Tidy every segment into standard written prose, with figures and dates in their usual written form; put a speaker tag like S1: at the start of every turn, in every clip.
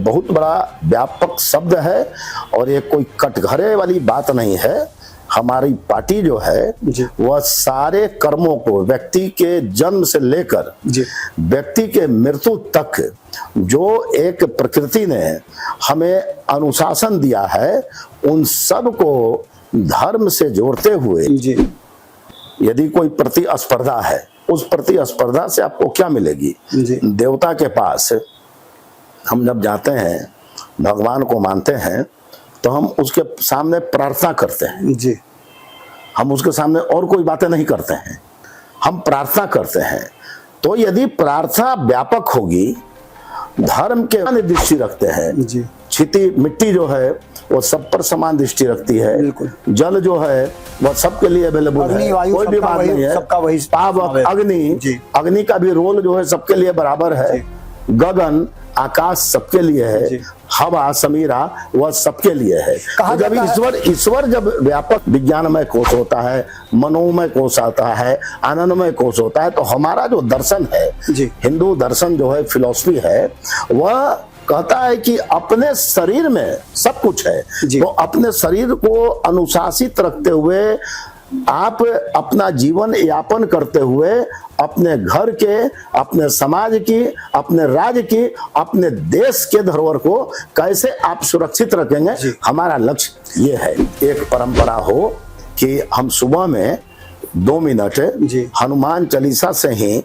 S1: बहुत बड़ा व्यापक शब्द है और ये कोई कटघरे वाली बात नहीं है। हमारी पार्टी जो है वह सारे कर्मों को व्यक्ति के जन्म से लेकर व्यक्ति के मृत्यु तक जो एक प्रकृति ने हमें अनुशासन दिया है उन सब को धर्म से जोड़ते हुए यदि कोई प्रतिस्पर्धा है, उस प्रतिस्पर्धा से आपको क्या मिलेगी? देवता के पास हम जब जाते हैं, भगवान को मानते हैं, तो हम उसके सामने प्रार्थना करते हैं। हम उसके सामने और कोई बातें नहीं करते हैं, हम प्रार्थना करते हैं। तो यदि प्रार्थना व्यापक होगी, धर्म के दृष्टि रखते हैं, क्षिति मिट्टी जो है वो सब पर समान दृष्टि रखती है, जल जो है वह सबके लिए अवेलेबल है, कोई भी बात नहीं है। सबका वही अग्नि का भी रोल जो है सबके लिए बराबर है, गगन आकाश सबके लिए है, हवा समीरा वह सबके लिए है। तो जब ईश्वर जब व्यापक विज्ञानमय कोश होता है, मनोमय कोश आता है, आनंदमय कोश होता है, तो हमारा जो दर्शन है, हिंदू दर्शन जो है, फिलॉसफी है, वह कहता है कि अपने शरीर में सब कुछ है। तो अपने शरीर को अनुशासित रखते हुए आप अपना जीवन यापन करते हुए अपने घर के, अपने समाज की, अपने राज्य की, अपने देश के धरोहर को कैसे आप सुरक्षित रखेंगे, हमारा लक्ष्य ये है। एक परंपरा हो कि हम सुबह में 2 मिनट हनुमान चालीसा से ही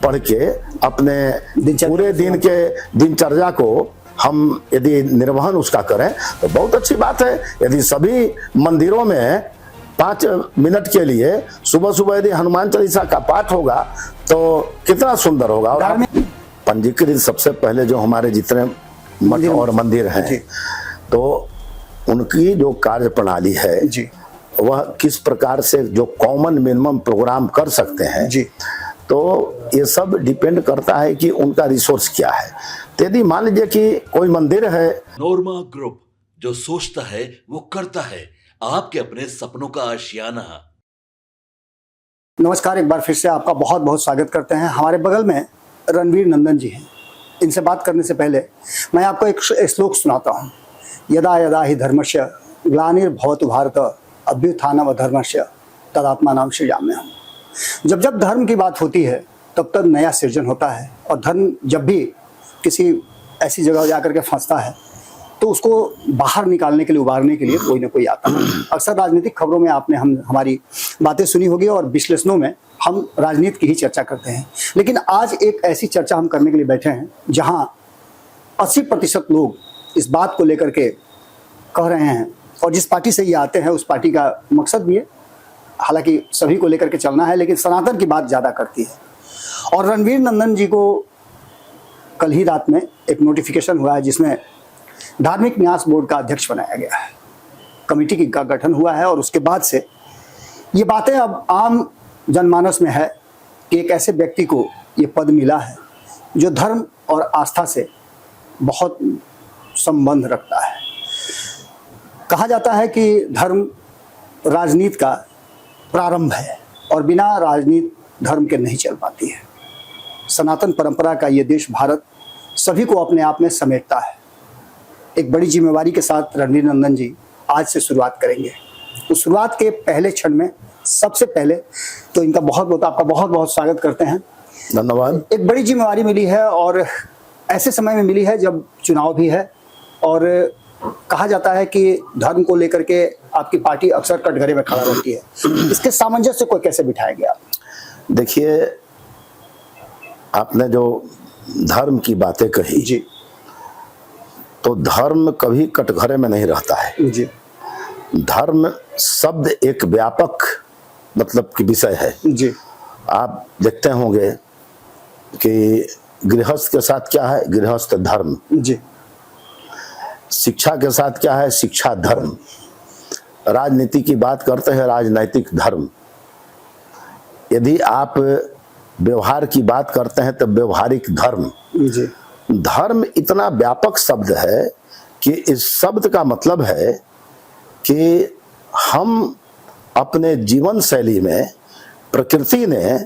S1: पढ़ के अपने पूरे दिन के दिनचर्या को हम यदि निर्वहन उसका करें तो बहुत अच्छी बात है। यदि सभी मंदिरों में 5 मिनट के लिए सुबह सुबह यदि हनुमान चालीसा का पाठ होगा तो कितना सुंदर होगा। और पंजीकृत सबसे पहले जो हमारे जितने मठ और मंदिर हैं, तो उनकी जो कार्य प्रणाली है वह किस प्रकार से जो कॉमन मिनिमम प्रोग्राम कर सकते हैं, तो ये सब डिपेंड करता है कि उनका रिसोर्स क्या है। तो यदि मान लीजिए कि कोई मंदिर है,
S2: नोरमा ग्रुप, जो सोचता है वो करता है, आपके अपने सपनों का आशियाना।
S3: नमस्कार, एक बार फिर से आपका बहुत बहुत स्वागत करते हैं। हमारे बगल में रणवीर नंदन जी हैं। इनसे बात करने से पहले मैं आपको एक श्लोक सुनाता हूँ। यदा यदा ही धर्मस्य ग्लानिर्भवतु भारत अभ्युत्थानम् धर्मस्य तदात्मानं सृजाम्यहम्। जब जब धर्म की बात होती है तब तक नया सृजन होता है, और धर्म जब भी किसी ऐसी जगह जाकर के फंसता है तो उसको बाहर निकालने के लिए, उबारने के लिए कोई ना कोई आता है। अक्सर राजनीतिक खबरों में आपने हमारी बातें सुनी होगी, और विश्लेषणों में हम राजनीति की ही चर्चा करते हैं। लेकिन आज एक ऐसी चर्चा हम करने के लिए बैठे हैं जहां 80% लोग इस बात को लेकर के कह रहे हैं, और जिस पार्टी से ये आते हैं उस पार्टी का मकसद भी है, हालांकि सभी को लेकर के चलना है, लेकिन सनातन की बात ज़्यादा करती है। और रणवीर नंदन जी को कल ही रात में एक नोटिफिकेशन हुआ है जिसमें धार्मिक न्यास बोर्ड का अध्यक्ष बनाया गया है, कमेटी का गठन हुआ है। और उसके बाद से ये बातें अब आम जनमानस में है कि एक ऐसे व्यक्ति को ये पद मिला है जो धर्म और आस्था से बहुत संबंध रखता है। कहा जाता है कि धर्म राजनीति का प्रारंभ है, और बिना राजनीति धर्म के नहीं चल पाती है। सनातन परंपरा का ये देश भारत सभी को अपने आप में समेटता है। एक बड़ी जिम्मेवारी के साथ रणवीर नंदन जी आज से शुरुआत करेंगे। उस शुरुआत के पहले क्षण में सबसे पहले तो इनका आपका बहुत बहुत स्वागत करते हैं।
S1: धन्यवाद।
S3: एक बड़ी जिम्मेवारी मिली है, और ऐसे समय में मिली है जब चुनाव भी है, और कहा जाता है कि धर्म को लेकर के आपकी पार्टी अक्सर कटघरे में खड़ा रहती है। इसके सामंजस्य को कैसे बिठाया गया?
S1: देखिए, आपने जो धर्म की बातें कही, तो धर्म कभी कटघरे में नहीं रहता है। धर्म शब्द एक व्यापक मतलब की विषय है। आप देखते होंगे कि गृहस्थ के साथ क्या है, गृहस्थ धर्म। शिक्षा के साथ क्या है, शिक्षा धर्म। राजनीति की बात करते हैं, राजनैतिक धर्म। यदि आप व्यवहार की बात करते हैं तो व्यवहारिक धर्म। धर्म इतना व्यापक शब्द है कि इस शब्द का मतलब है कि हम अपने जीवन शैली में प्रकृति ने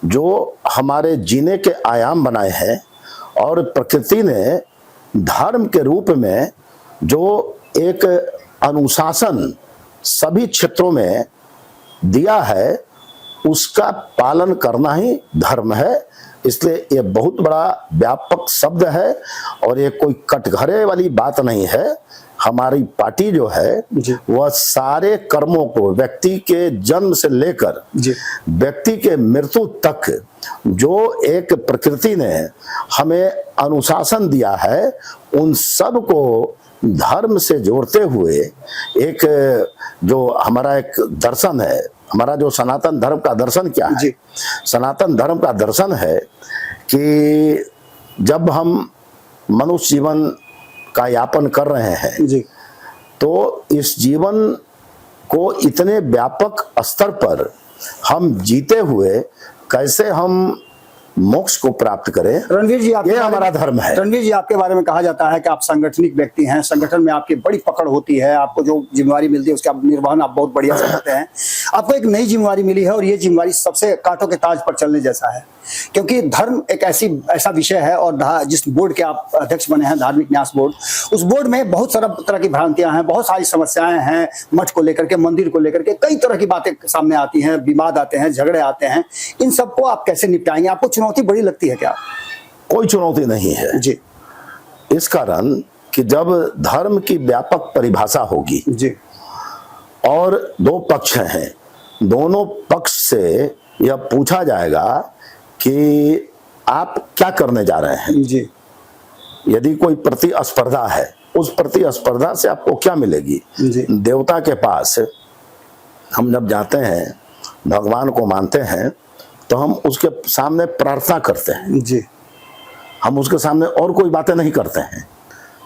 S1: जो हमारे जीने के आयाम बनाए हैं, और प्रकृति ने धर्म के रूप में जो एक अनुशासन सभी क्षेत्रों में दिया है, उसका पालन करना ही धर्म है। इसलिए ये बहुत बड़ा व्यापक शब्द है और ये कोई कटघरे वाली बात नहीं है। हमारी पार्टी जो है वह सारे कर्मों को व्यक्ति के जन्म से लेकर व्यक्ति के मृत्यु तक जो एक प्रकृति ने हमें अनुशासन दिया है, उन सब को धर्म से जोड़ते हुए एक जो हमारा एक दर्शन है, हमारा जो सनातन धर्म का दर्शन क्या है? सनातन धर्म का दर्शन है कि जब हम मनुष्य जीवन का यापन कर रहे हैं तो इस जीवन को इतने व्यापक स्तर पर हम जीते हुए कैसे हम मोक्ष को प्राप्त करें,
S3: रणवीर जी,
S1: ये हमारा धर्म है।
S3: रणवीर जी, आपके बारे में कहा जाता है कि आप संगठनिक व्यक्ति हैं, संगठन में आपकी बड़ी पकड़ होती है, आपको जो जिम्मेवारी मिलती है उसका निर्वहन आप बहुत बढ़िया से करते हैं। आपको एक नई जिम्मेवारी मिली है और ये जिम्मेवारी सबसे कांटों के ताज पर चलने जैसा है, क्योंकि धर्म एक ऐसा विषय है और जिस बोर्ड के आप अध्यक्ष बने हैं, धार्मिक न्यास बोर्ड, उस बोर्ड में बहुत सारा तरह की भ्रांतियां हैं, बहुत सारी समस्याएं हैं, मठ को लेकर के, मंदिर को लेकर के कई तरह की बातें सामने आती हैं, विवाद आते हैं, झगड़े आते हैं। इन सबको आप कैसे निपटाएंगे? आपको चुनौती बड़ी लगती है क्या?
S1: कोई चुनौती नहीं है
S3: जी।
S1: इस कारण कि जब धर्म की व्यापक परिभाषा होगी
S3: जी
S1: और दो पक्ष हैं, दोनों पक्ष से यह पूछा जाएगा कि आप क्या करने जा रहे हैं
S3: जी।
S1: यदि कोई प्रतिस्पर्धा है, उस प्रतिस्पर्धा से आपको क्या मिलेगी? देवता के पास हम जब जाते हैं, भगवान को मानते हैं, तो हम उसके सामने प्रार्थना करते हैं
S3: जी।
S1: हम उसके सामने और कोई बातें नहीं करते हैं,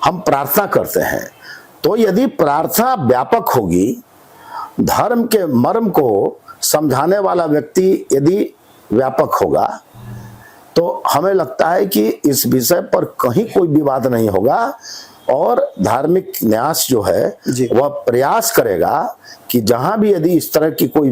S1: हम प्रार्थना करते हैं। तो यदि प्रार्थना व्यापक होगी, धर्म के मर्म को समझाने वाला व्यक्ति यदि व्यापक होगा, तो हमें लगता है कि इस विषय पर कहीं कोई विवाद नहीं होगा और धार्मिक न्यास जो है वह प्रयास करेगा कि जहां भी यदि इस तरह की कोई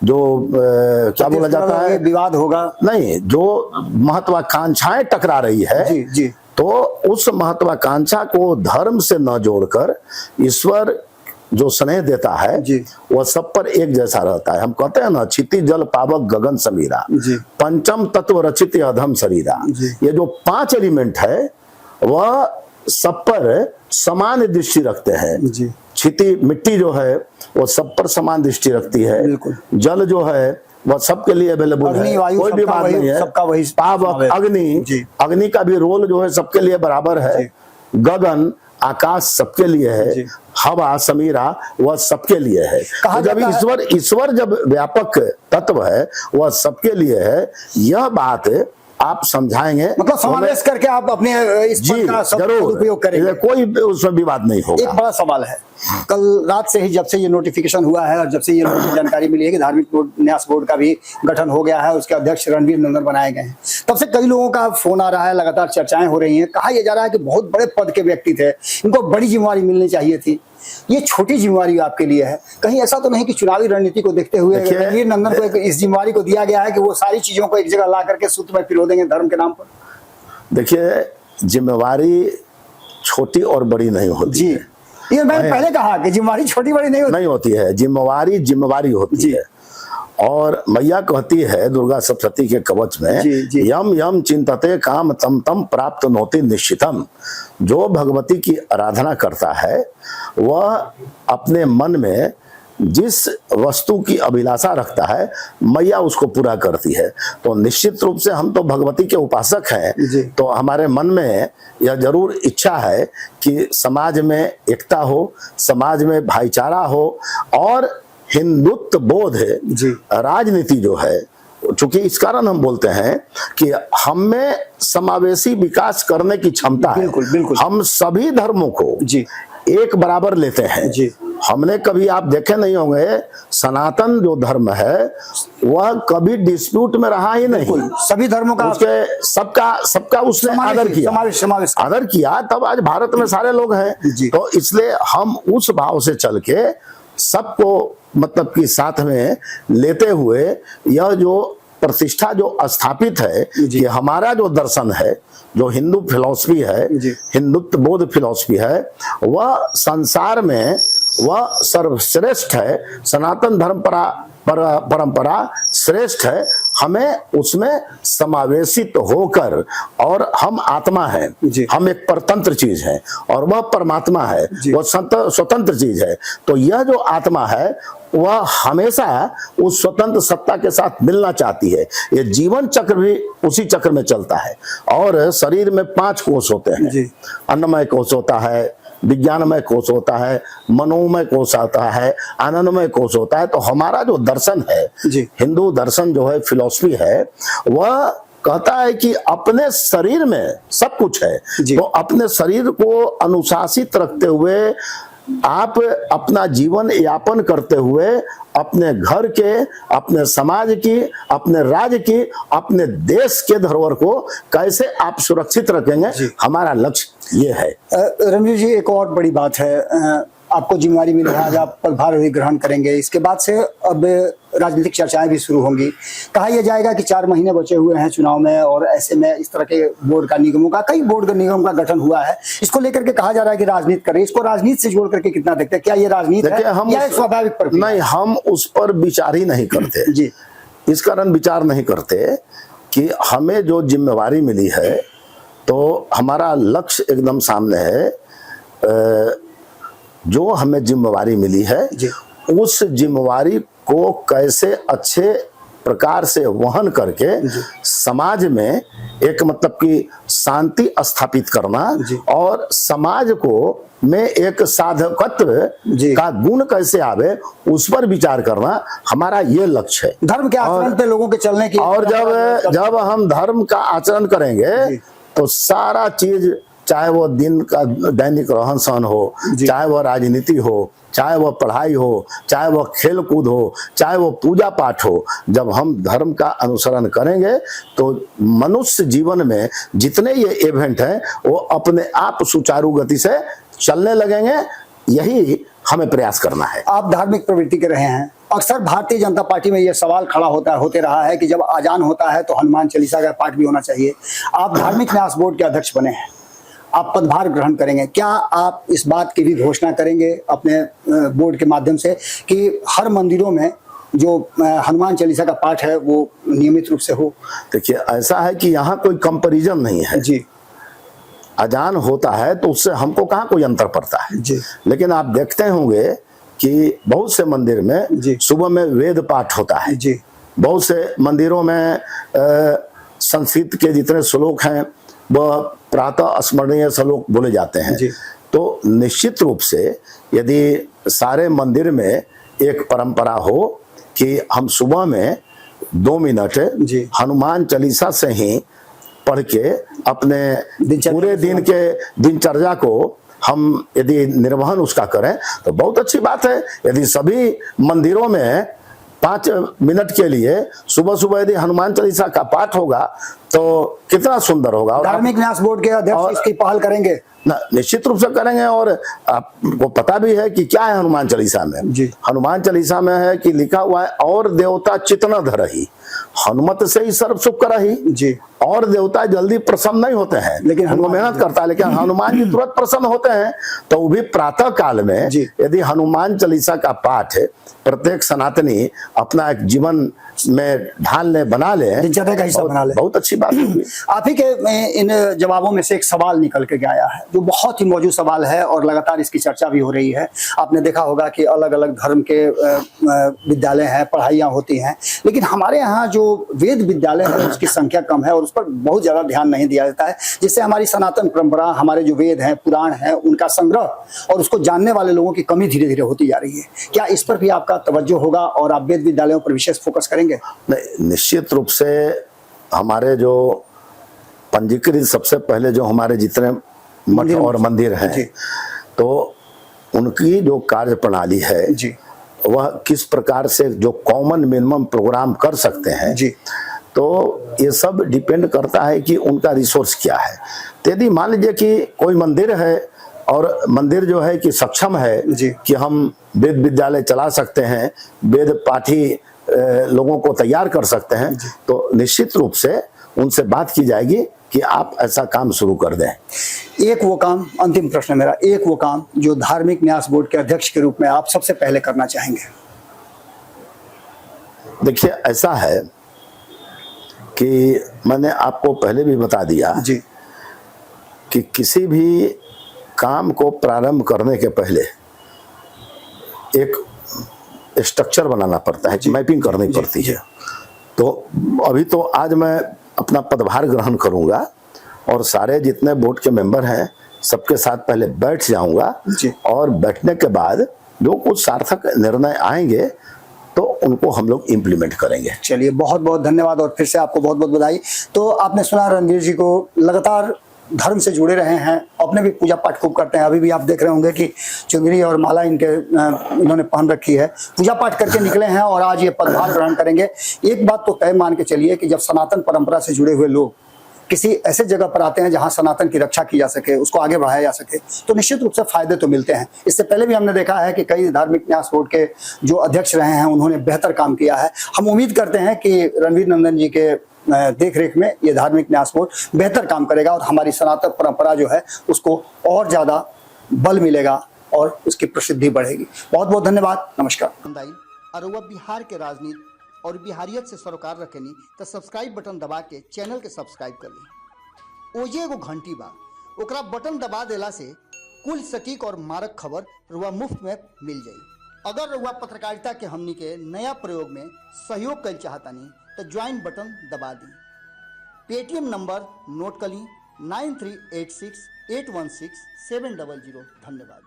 S1: क्या बोला जाता है,
S3: विवाद होगा
S1: नहीं, जो महत्वाकांक्षाएं टकरा रही है
S3: जी।
S1: तो उस महत्वाकांक्षा को धर्म से न जोड़कर ईश्वर जो स्नेह देता है वह सब पर एक जैसा रहता है। हम कहते हैं ना, क्षिति जल पावक गगन समीरा, पंचम तत्व रचित अधम शरीरा। ये जो 5 एलिमेंट है वह सब पर समान दृष्टि रखते हैं। क्षिति मिट्टी जो है वो सब पर समान दृष्टि रखती है, जल जो है वह सबके लिए अवेलेबल है, कोई भी बात नहीं है,
S3: सबका वही
S1: पावक अग्नि का भी रोल जो है सबके लिए बराबर है, गगन आकाश सबके लिए है, हवा समीरा वह सबके लिए है। तो जब ईश्वर जब व्यापक तत्व है वह सबके लिए है, यह बात आप समझाएंगे,
S3: मतलब समावेश करके आप अपने इस पद का सदुपयोग करेंगे,
S1: कोई उसमें विवाद नहीं होगा।
S3: एक बड़ा सवाल है, कल रात से ही जब से ये नोटिफिकेशन हुआ है और जब से ये जानकारी मिली है कि धार्मिक न्यास बोर्ड का भी गठन हो गया है, उसके अध्यक्ष रणवीर नंदन बनाए गए हैं, तब से कई लोगों का फोन आ रहा है, लगातार चर्चाएं हो रही हैं, कहा यह जा रहा है कि बहुत बड़े पद के व्यक्ति थे, इनको बड़ी जिम्मेवारी मिलनी चाहिए थी, ये छोटी जिम्मेवारी आपके लिए है। कहीं ऐसा तो नहीं कि चुनावी रणनीति को देखते हुए रणवीर नंदन को इस जिम्मेवारी को दिया गया है कि वो सारी चीजों को एक जगह ला करके सूत्र में पिरो देंगे धर्म के नाम पर?
S1: देखिए, जिम्मेवारी छोटी और बड़ी नहीं होती है।
S3: ये मैंने पहले कहा कि जिम्मेवारी छोटी बड़ी नहीं
S1: होती है, जिम्मेवारी होती है। और मैया कहती है दुर्गा सप्तशती के कवच में, यम यम चिंतते काम तम तम प्राप्त नोति निश्चितम। जो भगवती की आराधना करता है वह अपने मन में जिस वस्तु की अभिलाषा रखता है, मैया उसको पूरा करती है। तो निश्चित रूप से हम तो भगवती के उपासक हैं, तो हमारे मन में यह जरूर इच्छा है कि समाज में एकता हो, समाज में भाईचारा हो और हिंदुत्व बोध राजनीति जो है, चूंकि इस कारण हम बोलते हैं कि हम में समावेशी विकास करने की क्षमता है।
S3: बिल्कुल।
S1: हम सभी धर्मों को एक बराबर लेते हैं। हमने कभी, आप देखे नहीं होंगे, सनातन जो धर्म है वह कभी डिस्प्यूट में रहा ही नहीं।
S3: सभी धर्मों का
S1: सबका उसने आदर किया, तब आज भारत में सारे लोग हैं। तो इसलिए हम उस भाव से चल के सबको मतलब कि साथ में लेते हुए यह जो प्रतिष्ठा जो स्थापित है कि हमारा जो दर्शन है, जो हिंदू फिलॉसफी है, हिंदुत्व बौद्ध फिलॉसफी है, वह संसार में वह सर्वश्रेष्ठ है। सनातन धर्म परंपरा श्रेष्ठ है। हमें उसमें समावेशित होकर, और हम आत्मा है, हम एक परतंत्र चीज है और वह परमात्मा है, वह स्वतंत्र चीज है। तो यह जो आत्मा है वह हमेशा उस स्वतंत्र सत्ता के साथ मिलना चाहती है। ये जीवन चक्र भी उसी चक्र में चलता है। और शरीर में 5 कोष होते हैं। अन्नमय कोष होता है, विज्ञानमय कोष होता है, मनोमय कोष होता है, आनंदमय कोष होता है। तो हमारा जो दर्शन है, हिंदू दर्शन जो है, फिलॉसफी है, वह कहता है कि अपने शरीर में सब कुछ है। तो अपने शरीर को अनुशासित रखते हुए आप अपना जीवन यापन करते हुए अपने घर के, अपने समाज की, अपने राज्य की, अपने देश के धरोहर को कैसे आप सुरक्षित रखेंगे, हमारा लक्ष्य ये है।
S3: रणवीर जी, एक और बड़ी बात है, आपको जिम्मेवारी मिली है, आज आप पदभार भी ग्रहण करेंगे। इसके बाद से अब राजनीतिक चर्चाएं भी शुरू होंगी। कहा यह जाएगा कि 4 महीने बचे हुए हैं चुनाव में, और ऐसे में इस तरह के बोर्ड का निगमों का, कई बोर्ड निगम का गठन हुआ है। इसको लेकर के कहा जा रहा है कि राजनीति करें। इसको राजनीति से जोड़ करके कितना देखते हैं? क्या ये राजनीति है या एक स्वाभाविक प्रक्रिया?
S1: नहीं, हम उस पर विचार ही नहीं करते जी। इस कारण विचार नहीं करते कि हमें जो जिम्मेवारी मिली है, तो हमारा लक्ष्य एकदम सामने है। जो हमें जिम्मेवारी मिली है, उस जिम्मेवारी को कैसे अच्छे प्रकार से वहन करके समाज में एक मतलब कि शांति स्थापित करना, और समाज को में एक साधकत्व का गुण कैसे आवे, उस पर विचार करना हमारा ये लक्ष्य है।
S3: धर्म के आचरण पे लोगों के चलने की,
S1: और जब हम धर्म का आचरण करेंगे तो सारा चीज, चाहे वो दिन का दैनिक रहन सहन हो, चाहे वह राजनीति हो, चाहे वह पढ़ाई हो, चाहे वह खेल कूद हो, चाहे वो पूजा पाठ हो, जब हम धर्म का अनुसरण करेंगे तो मनुष्य जीवन में जितने ये इवेंट हैं वो अपने आप सुचारू गति से चलने लगेंगे। यही हमें प्रयास करना है।
S3: आप धार्मिक प्रवृत्ति के रहे हैं। अक्सर भारतीय जनता पार्टी में यह सवाल खड़ा होते रहा है कि जब अजान होता है तो हनुमान चालीसा का पाठ भी होना चाहिए। आप धार्मिक न्यास बोर्ड के अध्यक्ष बने हैं, आप पदभार ग्रहण करेंगे, क्या आप इस बात की भी घोषणा करेंगे अपने बोर्ड के माध्यम से कि हर मंदिरों में जो हनुमान चालीसा का पाठ है वो नियमित रूप से हो?
S1: देखिए, ऐसा है कि यहाँ कोई कंपैरिजन नहीं है जी। अजान होता है तो उससे हमको कहाँ कोई अंतर पड़ता है जी। लेकिन आप देखते होंगे कि बहुत से मंदिर में सुबह में वेद पाठ होता है जी। बहुत से मंदिरों में संस्कृत के जितने श्लोक हैं वह प्रातः स्मरणीय श्लोक बोले जाते हैं। तो निश्चित रूप से यदि सारे मंदिर में एक परंपरा हो कि हम सुबह में 2 मिनट हनुमान चालीसा से ही पढ़ के अपने पूरे दिन के दिनचर्या को हम यदि निर्वहन उसका करें तो बहुत अच्छी बात है। यदि सभी मंदिरों में 5 मिनट के लिए सुबह सुबह यदि हनुमान चालीसा का पाठ होगा तो कितना सुंदर होगा। और
S3: धार्मिक न्यास बोर्ड के अध्यक्ष इसकी पहल करेंगे?
S1: निश्चित रूप से करेंगे। और आपको पता भी है कि क्या है हनुमान चालीसा में। हनुमान चालीसा में है कि लिखा हुआ है, और देवता चित्त न धरहि, हनुमत से ही सर्व सुख करहि जी। और देवता जल्दी प्रसन्न नहीं होते हैं, लेकिन हनुमान मेहनत करता है, लेकिन हनुमान जी तुरंत प्रसन्न होते हैं। तो वो भी प्रातः काल में यदि हनुमान चालीसा का पाठ प्रत्येक सनातनी अपना एक जीवन में ढाल ले, बना ले,
S3: दिनचर्या का हिस्सा बना ले,
S1: बहुत अच्छी बात होगी।
S3: आप ही के इन जवाबों में से एक सवाल निकल के आया है जो बहुत ही मौजूद सवाल है और लगातार इसकी चर्चा भी हो रही है। आपने देखा होगा कि अलग अलग धर्म के विद्यालय हैं, पढ़ाइयाँ होती हैं, लेकिन हमारे यहाँ जो वेद विद्यालय है उसकी संख्या कम है और उस पर बहुत ज्यादा ध्यान नहीं दिया जाता है, जिससे हमारी सनातन परंपरा, हमारे जो वेद हैं, पुराण हैं, उनका संग्रह और उसको जानने वाले लोगों की कमी धीरे धीरे होती जा रही है। क्या इस पर भी आपका तवज्जो होगा और आप वेद विद्यालयों पर विशेष फोकस करेंगे?
S1: नहीं, निश्चित रूप से हमारे जो पंजीकृत सबसे पहले जो हमारे जितने मठ और मंदिर हैं तो उनकी जो कार्य प्रणाली है जी, वह किस प्रकार से जो कॉमन मिनिमम प्रोग्राम कर सकते हैं जी, तो ये सब डिपेंड करता है कि उनका रिसोर्स क्या है। तो यदि मान लीजिए कि कोई मंदिर है और मंदिर जो है कि सक्षम है कि हम वेद विद्यालय चला सकते हैं, वेद पाठी लोगों को तैयार कर सकते हैं, तो निश्चित रूप से उनसे बात की जाएगी कि आप ऐसा काम शुरू कर दें।
S3: एक वो काम, अंतिम प्रश्न मेरा, एक वो काम जो धार्मिक न्यास बोर्ड के अध्यक्ष के रूप में आप सबसे पहले करना चाहेंगे।
S1: देखिए, ऐसा है कि मैंने आपको पहले भी बता दिया
S3: जी
S1: कि किसी भी काम को प्रारंभ करने के पहले एक स्ट्रक्चर बनाना पड़ता है, मैपिंग करनी पड़ती है। तो अभी तो आज मैं अपना पदभार ग्रहण करूंगा और सारे जितने बोर्ड के मेंबर हैं सबके साथ पहले बैठ जाऊंगा, और बैठने के बाद जो कुछ सार्थक निर्णय आएंगे तो उनको हम लोग इम्प्लीमेंट करेंगे।
S3: चलिए, बहुत बहुत धन्यवाद और फिर से आपको बहुत बहुत बधाई। तो आपने सुना, रणवीर जी को लगातार धर्म से जुड़े रहे हैं, अपने भी पूजा पाठ खूब करते हैं। अभी भी आप देख रहे होंगे कि चुनरी और माला इन्होंने पहन रखी है, पूजा पाठ करके निकले हैं और आज ये पदभार ग्रहण करेंगे। एक बात तो तय मान के चलिए कि जब सनातन परंपरा से जुड़े हुए लोग किसी ऐसे जगह पर आते हैं जहां सनातन की रक्षा की जा सके, उसको आगे बढ़ाया जा सके, तो निश्चित रूप से फायदे तो मिलते हैं। इससे पहले भी हमने देखा है कि कई धार्मिक न्यास बोर्ड के जो अध्यक्ष रहे हैं उन्होंने बेहतर काम किया है। हम उम्मीद करते हैं कि रणवीर नंदन जी के देख रेख में ये धार्मिक न्यास बोर्ड बेहतर काम करेगा और हमारी सनातन परंपरा जो है उसको और ज्यादा बल मिलेगा और उसकी प्रसिद्धि बढ़ेगी। बहुत बहुत धन्यवाद, नमस्कार। अरुआ बिहार के राजनीति और बिहारियत से सरोकार रखेनी तो सब्सक्राइब बटन दबा के चैनल के सब्सक्राइब कर ली। ओजे एगो घंटी बा, ओकरा बटन दबा देला से कुल सटीक और मारक खबर रुआ मुफ्त में मिल जाई। अगर रुआ पत्रकारिता के हमनी के नया प्रयोग में सहयोग कर चाहतानी तो ज्वाइन बटन दबा दी। पेटीएम नंबर नोट कर ली 9386816700। धन्यवाद।